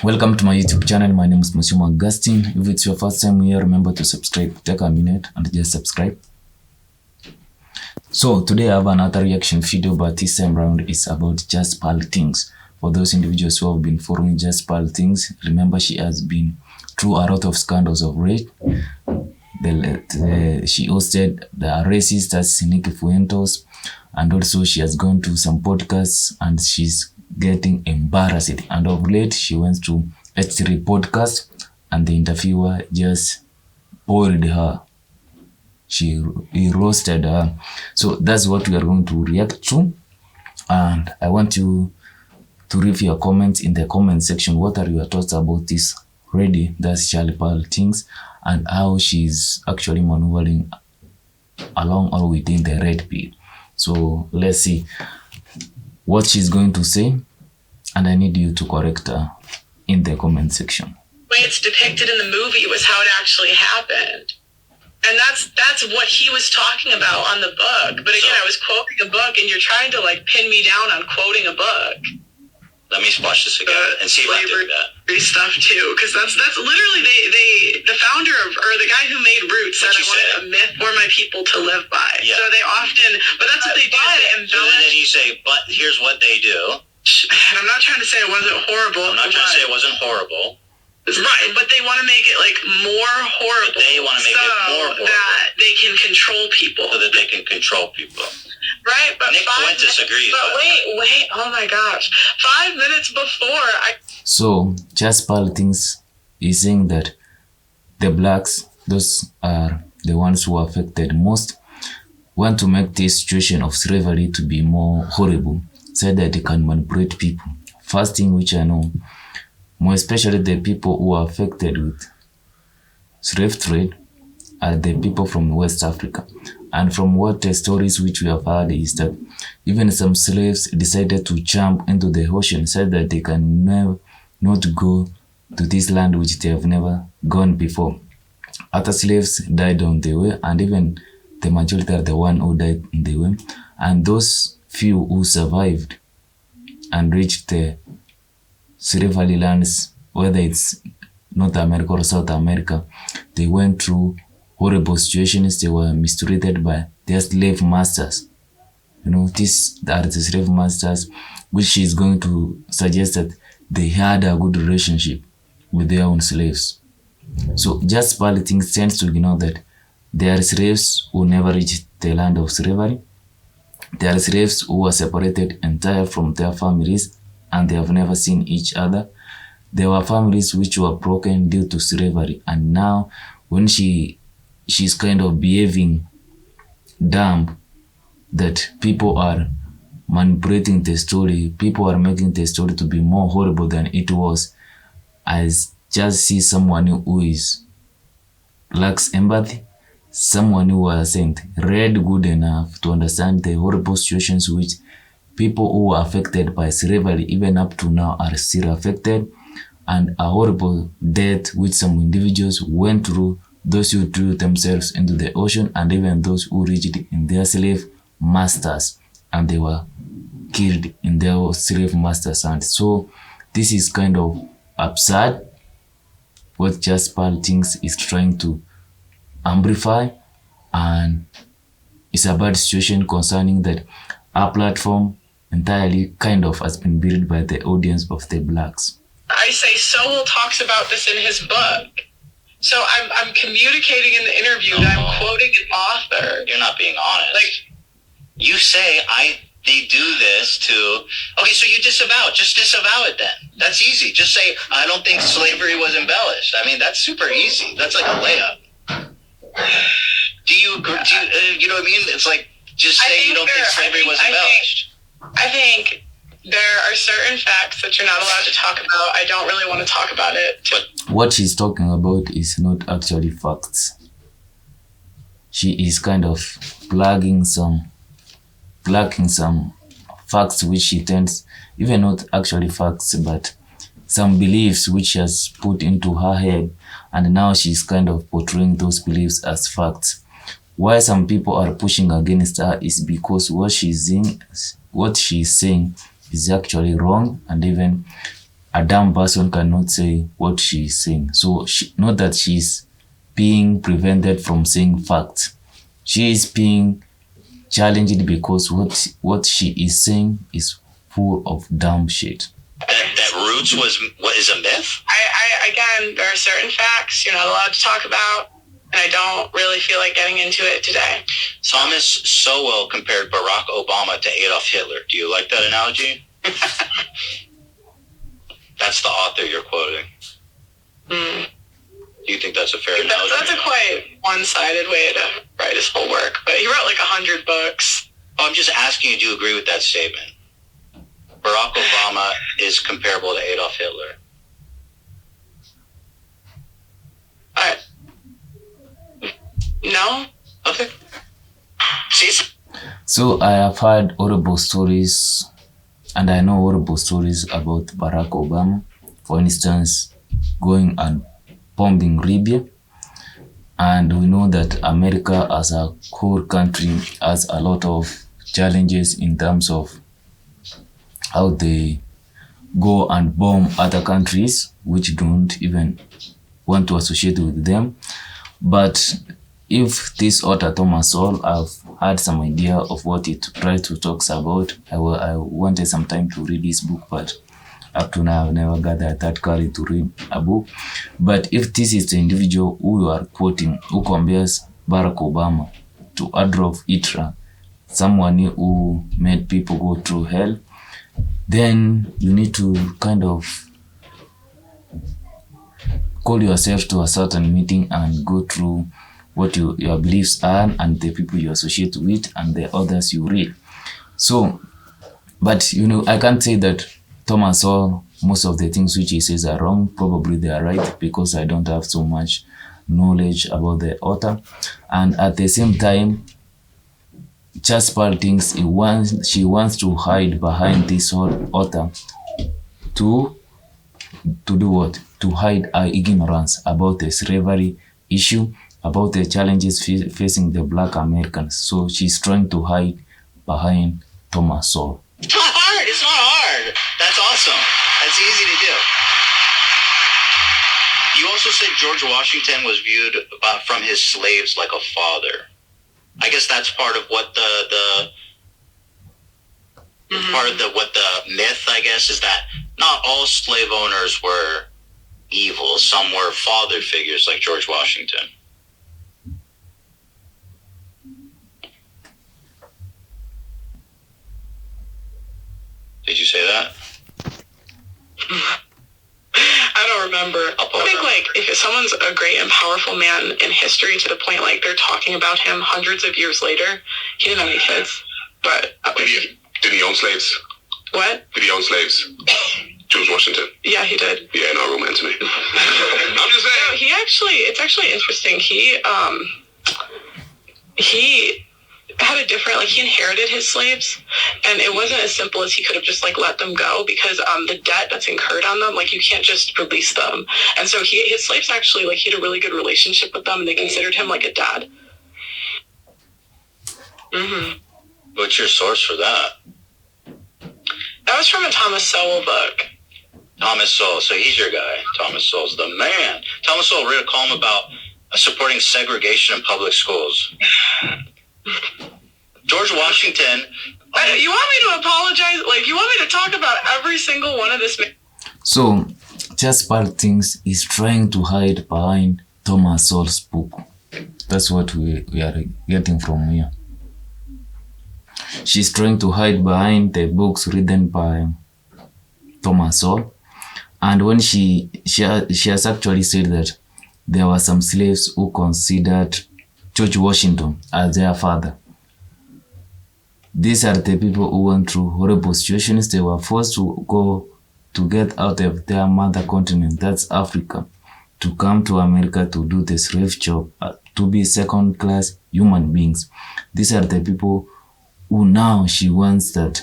Welcome to my YouTube channel. My name is Monsieur Augustine. If it's your first time here, remember to subscribe. Take a minute and just subscribe. So today I have another reaction video, but this time around it's about Justpearlythings. For those individuals who have been following Justpearlythings, remember she has been through a lot of scandals of rape. She hosted the racist as Nikki Fuentos, and also she has gone to some podcasts and she's getting embarrassed. And of late, she went to H3 podcast and the interviewer just boiled her. He roasted her. So that's what we are going to react to. And I want you to leave your comments in the comment section. What are your thoughts about this lady, that's Justpearlythings, and how she's actually maneuvering along or within the red pill? So let's see what she's going to say, and I need you to correct her in the comment section. The way it's depicted in the movie was how it actually happened. And that's what he was talking about on the book. But again, I was quoting a book, and you're trying to like pin me down on quoting a book. Let me watch this again and see if I did that. Stuff too, because that's literally the founder of, or the guy who made Roots said I wanted a myth for my people to live by. Yeah. So they often, but that's what they do. They embellish. So then you say, but here's what they do. And I'm not trying to say it wasn't horrible. I'm not trying to say it wasn't horrible. Right, but they want to make it like more horrible. They want to make it more horrible. That they can control people. So that they can control people. Right, but Nick Fuentes agrees. But wait, oh my gosh. 5 minutes before So Justpearlythings is saying that the blacks, those are the ones who are affected most, want to make this situation of slavery to be more horrible, said that they can manipulate people. First thing which I know, more especially the people who are affected with slave trade are the people from West Africa. And from what the stories which we have heard is that even some slaves decided to jump into the ocean, said that they can never not go to this land which they have never gone before. Other slaves died on the way, and even the majority are the one who died on the way. And those few who survived and reached the slavery lands, whether it's North America or South America, they went through horrible situations. They were mistreated by their slave masters. You know, these are the slave masters, which is going to suggest that they had a good relationship with their own slaves. So Justpearlythings tends to know that there are slaves who never reached the land of slavery. There are slaves who were separated entirely from their families and they have never seen each other. There were families which were broken due to slavery, and now when she's kind of behaving dumb, that people are manipulating the story, people are making the story to be more horrible than it was. I just see someone who lacks empathy, someone who hasn't read good enough to understand the horrible situations which people who are affected by slavery even up to now are still affected, and a horrible death which some individuals went through, those who threw themselves into the ocean, and even those who reached in their slave masters and they were killed in their slave masters' hands. So this is kind of absurd what Justpearlythings is trying to amplify, and it's a bad situation concerning that our platform entirely kind of has been built by the audience of the blacks. I say Sowell talks about this in his book. So I'm communicating in the interview that I'm quoting an author. You're not being honest. Like, you say they do this to, okay, so you disavow it. Just disavow it then. That's easy. Just say, I don't think slavery was embellished. I mean, that's super easy. That's like a layup. Do you agree? You know what I mean? It's like, just say you don't think slavery was embellished. I think there are certain facts that you're not allowed to talk about. I don't really want to talk about it. What she's talking about is not actually facts. She is kind of plugging some facts which she tends, even not actually facts, but some beliefs which she has put into her head, and now she's kind of portraying those beliefs as facts. Why some people are pushing against her is because what she's saying is actually wrong, and even a dumb person cannot say what she is saying. So not that she's being prevented from saying facts. She is being challenged because what she is saying is full of dumb shit. That Roots was what is a myth? I again, there are certain facts you're not allowed to talk about, and I don't really feel like getting into it today. Thomas Sowell compared Barack Obama to Adolf Hitler. Do you like that analogy? That's the author you're quoting. Mm. Do you think that's a fair analogy? That's a quite one-sided way to write his whole work. But he wrote like 100 books. Oh, I'm just asking you, do you agree with that statement? Barack Obama is comparable to Adolf Hitler. No? Okay. See? So I have heard horrible stories, and I know horrible stories about Barack Obama. For instance, going and bombing Libya. And we know that America as a core country has a lot of challenges in terms of how they go and bomb other countries which don't even want to associate with them. But if this author, Thomas Sowell, I've had some idea of what it tries to talk about. I wanted some time to read this book, but up to now I've never gathered that courage to read a book. But if this is the individual who you are quoting, who compares Barack Obama to Adolf Hitler, someone who made people go through hell, then you need to kind of call yourself to a certain meeting and go through what your beliefs are and the people you associate with and the others you read. So, but I can't say that Thomas Sowell, most of the things which he says are wrong. Probably they are right because I don't have so much knowledge about the author. And at the same time, Justpearlythings, she wants to hide behind this whole author to do what? To hide her ignorance about the slavery issue, about the challenges facing the Black Americans. So she's trying to hide behind Thomas Sowell. It's not hard. It's not hard. That's awesome. That's easy to do. You also said George Washington was viewed from his slaves like a father. I guess that's part of what the myth, I guess, is that not all slave owners were evil. Some were father figures like George Washington. Did you say that? I don't remember. I think like if someone's a great and powerful man in history to the point like they're talking about him hundreds of years later, he didn't have any kids. But did he own slaves? What? Did he own slaves? George Washington. Yeah, he did. Yeah, no romance to me. I'm just saying. No, it's actually interesting. He had a different, he inherited his slaves, and it wasn't as simple as he could have just let them go, because the debt that's incurred on them, you can't just release them. And so his slaves actually, he had a really good relationship with them, and they considered him like a dad. Mm-hmm. What's your source for that? That was from a Thomas Sowell book. Thomas Sowell, so he's your guy. Thomas Sowell's the man. Thomas Sowell wrote a column about supporting segregation in public schools. George Washington. You want me to apologize? You want me to talk about every single one of this? So, Justpearlythings is trying to hide behind Thomas Sowell's book. That's what we are getting from here. She's trying to hide behind the books written by Thomas Sowell. And when she has actually said that there were some slaves who considered George Washington as their father. These are the people who went through horrible situations. They were forced to go to get out of their mother continent, that's Africa, to come to America to do the slave job, to be second-class human beings. These are the people who now she wants that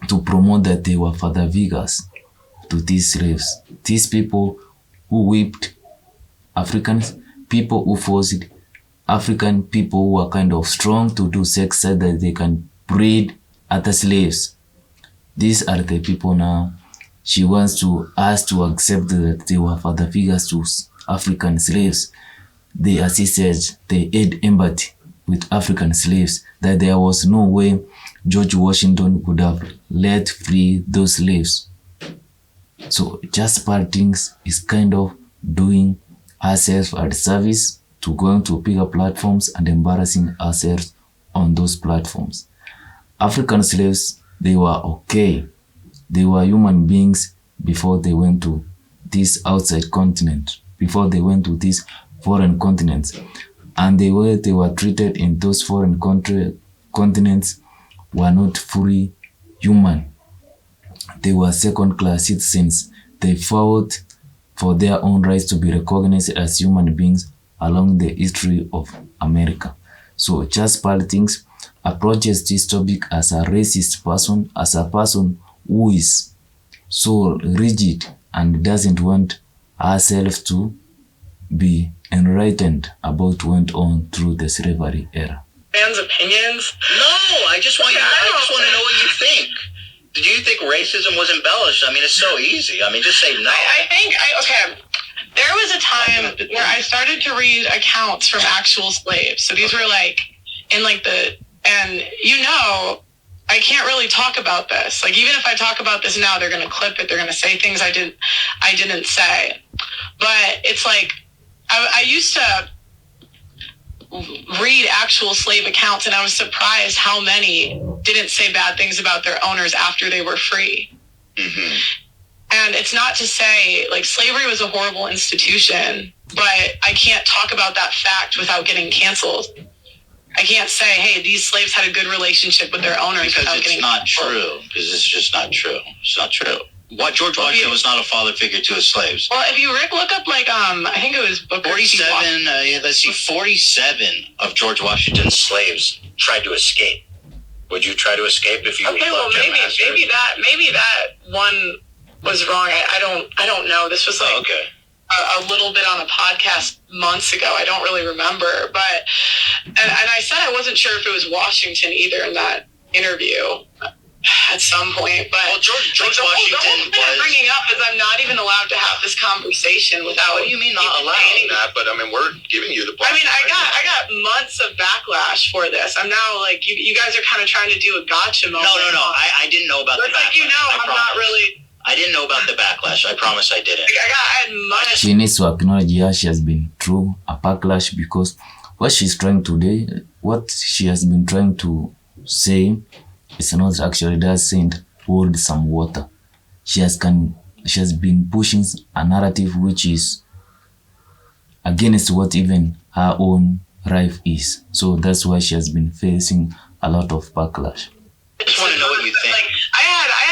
to promote that they were father figures to these slaves. These people who whipped Africans, people who forced African people who are kind of strong to do sex so that they can breed other slaves. These are the people now she wants to us to accept that they were father figures to African slaves. They assisted, they aid empathy with African slaves, that there was no way George Washington could have let free those slaves. So Justpearlythings is kind of doing herself a service to going to bigger platforms and embarrassing ourselves on those platforms. African slaves, they were okay. They were human beings before they went to this outside continent, before they went to these foreign continents. And the way they were treated in those foreign continents were not fully human. They were second-class citizens. They fought for their own rights to be recognized as human beings along the history of America. So Justpearlythings approaches this topic as a racist person, as a person who is so rigid and doesn't want herself to be enlightened about what went on through the slavery era. Fans' opinions? No, I just want to know what you think. Do you think racism was embellished? I mean, it's so easy. I mean, just say no. I think, there was a time where I started to read accounts from actual slaves. So these were like, and I can't really talk about this. Like, even if I talk about this now, they're going to clip it. They're going to say things I didn't say. But it's like, I used to read actual slave accounts, and I was surprised how many didn't say bad things about their owners after they were free. Mm-hmm. And it's not to say, like, slavery was a horrible institution, but I can't talk about that fact without getting canceled. I can't say, hey, these slaves had a good relationship with their owners because without it's getting not canceled. true. Because it's just not true. It's not true. George Washington was not a father figure to his slaves. Well, if you look up, like, I think it was Booker 47. Let's see, 47 of George Washington's slaves tried to escape. Would you try to escape if you? Okay, well, maybe that one was wrong. I don't know. This was like a little bit on a podcast months ago. I don't really remember, but and I said I wasn't sure if it was Washington either in that interview at some point. But George Washington the whole thing I'm bringing up is I'm not even allowed to have this conversation without. What do you mean not allowed? That, but I mean, we're giving you the platform. I mean, I got months of backlash for this. I'm now like, you guys are kind of trying to do a gotcha moment. No. I didn't know about the backlash. Like, I'm not really. I didn't know about the backlash. I promise I didn't. I had months. She needs to acknowledge, yeah, she has been through a backlash, because what she has been trying to say is not actually doesn't hold some water. She has been pushing a narrative which is against what even her own life is. So that's why she has been facing a lot of backlash. I just want to know what you think. Like, I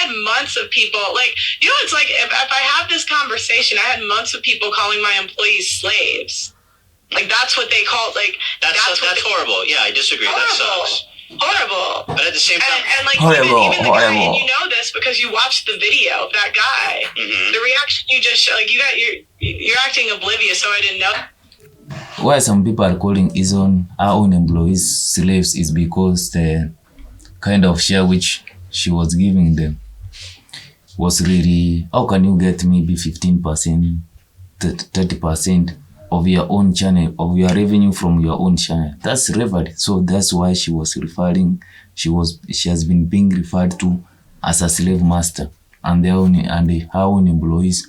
had months of people, like, it's like, if I have this conversation, I had months of people calling my employees slaves. Like, that's what they call, like, that's horrible. Yeah, I disagree. Horrible. That sucks. Horrible. But at the same time, and like, horrible, even the guy, and you know this because you watched the video of that guy. Mm-hmm. The reaction you just showed, like, you're acting oblivious, so I didn't know. Why some people are calling our own employees slaves is because the kind of share which she was giving them was really, how can you get maybe 15%, 30% of your own channel, of your revenue from your own channel? That's revered. So that's why she was referring, she has been being referred to as a slave master, and her own employees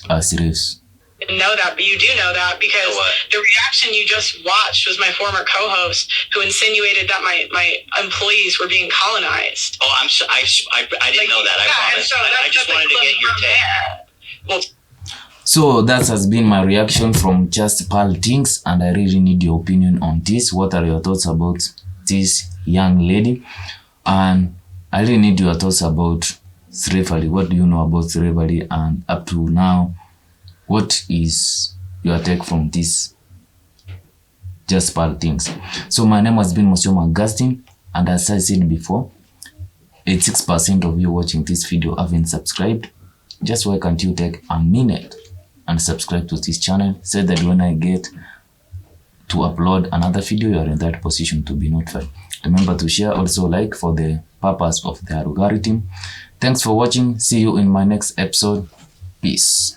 are slaves. Didn't know that, but you do know that because the reaction you just watched was my former co-host who insinuated that my employees were being colonized. Oh, I didn't know that. I promise. So I just wanted to get your take. Well, so that has been my reaction from Justpearlythings, and I really need your opinion on this. What are your thoughts about this young lady? And I really need your thoughts about slavery. What do you know about slavery? And up to now, what is your take from this Justpearlythings? So my name has been Monsieur Augustine, and as I said before, 86% of you watching this video haven't subscribed. Just why can't you take a minute and subscribe to this channel, so that when I get to upload another video, you are in that position to be notified. Remember to share, also like for the purpose of the algorithm. Thanks for watching. See you in my next episode. Peace.